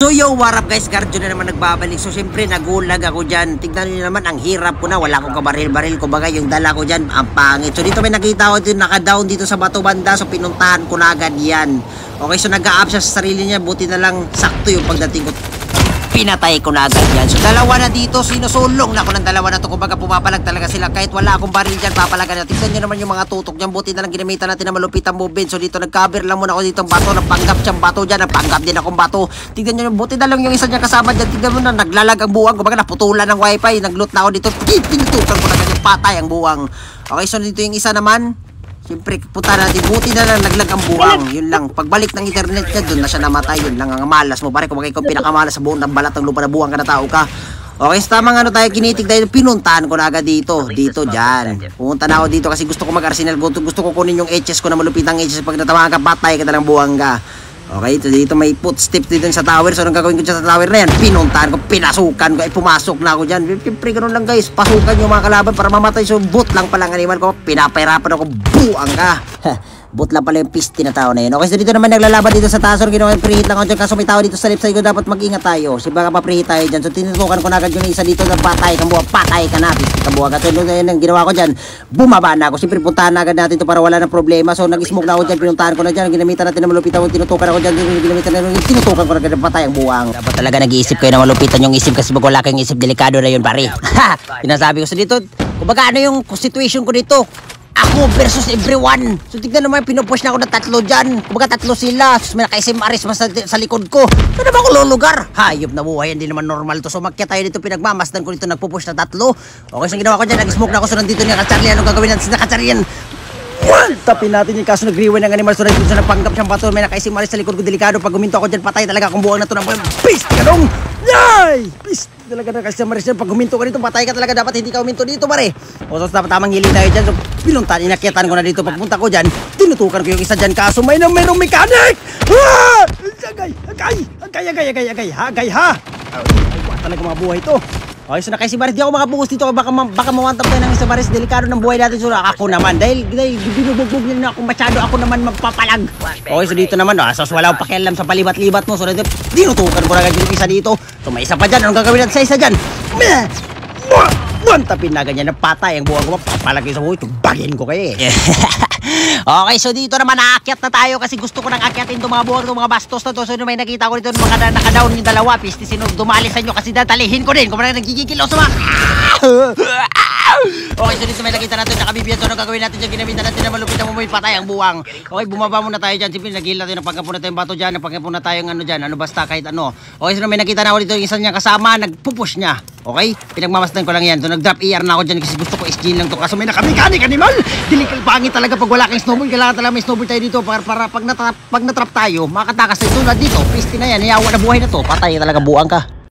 So yo, what up guys, Guardio na naman nagbabalik. So siyempre nagulag ako dyan. Tignan nyo naman, ang hirap ko na. Wala akong kabaril-baril. Kumbaga yung dala ko dyan, ang pangit. So dito may nakita ko dito, naka-down dito sa bato banda. So pinuntahan ko na agad yan. Okay, so nag-a-up siya sa sarili niya. Buti na lang sakto yung pagdating ko. Pinatay ko na agad yan. So dalawa na dito, sinusulong na ako ng dalawa na to. Kumbaga pumapalag talaga sila. Kahit wala akong baril dyan, papalagan na. Tignan nyo naman yung mga tutok dyan. Buti na lang ginamitan natin na malupit ang movement. So dito nag-cover lang muna ako dito ang bato. Napanggap siyang bato dyan. Napanggap din akong bato. Tignan nyo, buti na lang yung isa niya kasama dyan. Tignan mo na, naglalag ang buwang. Kumbaga naputulan ng wifi. Nag-loot na ako dito. Pinutukan ko na ganyan, patay ang buwang. Okay, so dito yung isa naman. Siyempre, punta natin. Buti na lang naglag ang buwang. Yun lang. Pagbalik ng internet niya, doon na siya namatay. Yun lang ang malas mo. Pare, kung ikaw pinakamalas sa buong ng balat ng lupa na buwang ka na tao ka. Okay, so tamang ano tayo, kinitig tayo. Pinuntahan ko na agad dito. Dito, dyan. Pumunta na ako dito kasi gusto ko mag-arsenal. Gusto ko kunin yung HS ko na malupit ang HS. Pag natamaan ka, patay ka na ng buwang ka. Okay, dito may footstep dito sa tower. So, anong gagawin ko dyan sa tower na yan? Pinuntahan ko, pinasukan ko, pumasok na ako dyan. Siyempre, ganun lang guys. Pasukan yung mga kalaban para mamatay. So, boot lang pala ang animal ko. Pinapahirapan ako, buang ka. Boot lang pala yung piste na tao na yun. Okay, so dito naman naglalaban dito sa taas. So, ginawa yung preheat lang ako dyan. Kaso may tao dito sa left side ko. Dapat mag-ingat tayo. So, baka pa-preheat tayo dyan. So, tinutukan ko na agad yung isa dito na patay. Kambuha, patay ka na. Piste kambuha ka. So, yun ang ginawa ko dyan. Bumaba na ako. Siyempre, puntahan na agad natin to para wala ng problema. So, nag-smoke na ako dyan. Pinuntahan ko na dyan. Ginamitan natin na malupit ako. Tinutukan ako dyan. Tinutukan ko na agad. Patay ang buwang. Dapat talaga nag-iisip kayo na malupitan yung isip kasi pag wala kayong isip, delikado na yun, pare. Ha! Pinasabi ko sa dito. Kumbaga, ano yung situation ko dito? Ako versus everyone. So tignan naman, pinupush na ako ng tatlo dyan. Kumbaga tatlo sila. So may naka-SM Aris sa likod ko. Saan na ba ako lulugar? Hayop na buhay, hindi naman normal to. So makyat tayo dito, pinagmamasdan ko dito, nagpupush na tatlo. Okay, so ginawa ko dyan, nag-smoke na ako. So nandito niya ka-Charlie. Anong gagawin natin sa naka-Charlie yan? Tapin natin yung kaso nag-rewind ng animal. So nandito sa napanggap siyang bato. May naka-SM Aris sa likod ko, delikado. Pag guminto ako dyan, patay talaga akong buwang na to. Peace! Ganong! Yay! Peace! Talaga na kasi Maris yan. Pag huminto ka dito, patay ka talaga. Dapat hindi ka huminto dito, pare. O so dapat tamang hiling tayo dyan. So pinuntan, inakyatan ko na dito. Pagpunta ko dyan, tinutukan ko yung isa dyan. Kaso mayroong mechanic! Ha! Agay ha! Talaga mga buhay to. Okay, so na kay si Maris, di ako makabuhos dito. Baka mawantap tayo ng isa Maris. Delikado ng buhay natin. So ako naman, dahil binubugbog nyo na ako masyado, ako naman magpapalag. Okay, so dito naman, so wala akong pakialam sa palibat-libat mo. So dito, tinutukan ko na agad yung isa dito. So may isa pa dyan. Anong gagawin natin sa isa dyan? Wantapin na ganyan na patay ang buhay ko. Papalagay sa buhay. Tumbagin ko kayo eh. Okay, so dito naman naakyat na tayo kasi gusto ko nang akyatin itong mga buwag, itong mga bastos na to. So may nakita ko dito mga nakadown yung dalawa. Piste sino dumali sa inyo kasi datalihin ko din. Kung mga nagkikikilaw sa mga okay, so dito may nakita natin nakabibiyan. So anong gagawin natin dyan? Ginamitan natin na malupit na mumoy, patay ang buwang. Okay, bumaba muna tayo dyan. Siyempre nagila tayo, napagkapon na tayong bato dyan. Napagkapon na tayo ng ano dyan. Ano basta kahit ano. Okay, so may nakita na ako dito yung isa niya kasama. Nagpupush niya. Okay, pinagmamasdan ko lang yan. So nag-drop ER na ako dyan kasi gusto ko SG lang to. Kaso may nakamekanik animal. Dilikal pangit talaga pag wala kang snowball. Kailangan talaga may snowball tayo dito para pag natrap tayo, makatakas tayo tulad dito. Piste na yan, hiyawa na buhay na to. Patay talaga buwang ka.